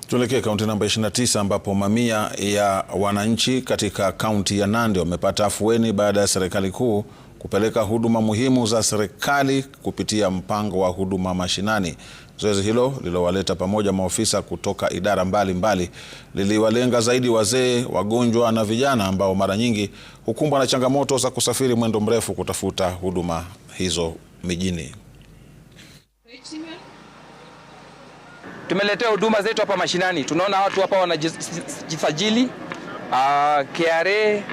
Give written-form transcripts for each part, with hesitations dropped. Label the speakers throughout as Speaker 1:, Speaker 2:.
Speaker 1: Tuelekee kaunti namba 29 ambapo mamia ya wananchi katika kaunti ya Nandi wamepata afueni baada ya serikali kuu kupeleka huduma muhimu za serikali kupitia mpango wa huduma mashinani. Zoezi hilo lililowaleta pamoja maofisa kutoka idara mbalimbali liliwalenga zaidi wazee, wagonjwa na vijana ambao mara nyingi hukumbwa na changamoto za kusafiri mwendo mrefu kutafuta huduma hizo mijini.
Speaker 2: Tumeletea huduma zetu hapa mashinani. Tunaona watu hapa wanajisajili KRA,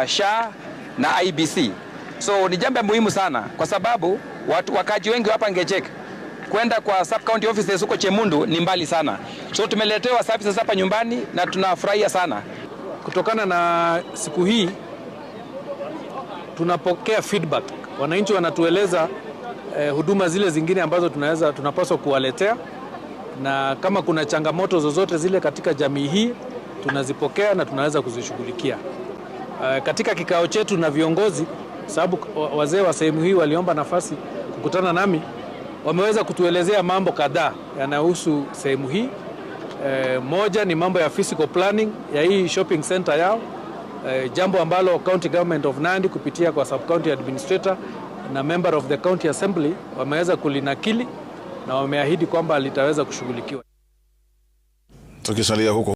Speaker 2: SHA na IBC. So ni jambo muhimu sana kwa sababu wakaji wengi hapa Ngechek kwenda kwa sub county offices huko Chemundu ni mbali sana. So tumeletewa services hapa nyumbani na tunafurahia sana.
Speaker 3: Kutokana na siku hii tunapokea feedback. Wananchi wanatueleza huduma zile zingine ambazo tunapaswa kuwaletea, na kama kuna changamoto zozote zile katika jamii hii tunazipokea na tunaweza kuzishughulikia. Katika kikao chetu na viongozi, sababu wazee wa sehemu hii waliomba nafasi kukutana nami, wameweza kutuelezea mambo kadhaa yanayohusu sehemu hii. Moja ni mambo ya physical planning ya hii shopping center yao, jambo ambalo County Government of Nandi kupitia kwa Sub County Administrator na Member of the County Assembly wameweza kulinakili na wameahidi kwamba litaweza kushughulikiwa.
Speaker 1: Tukisalia huko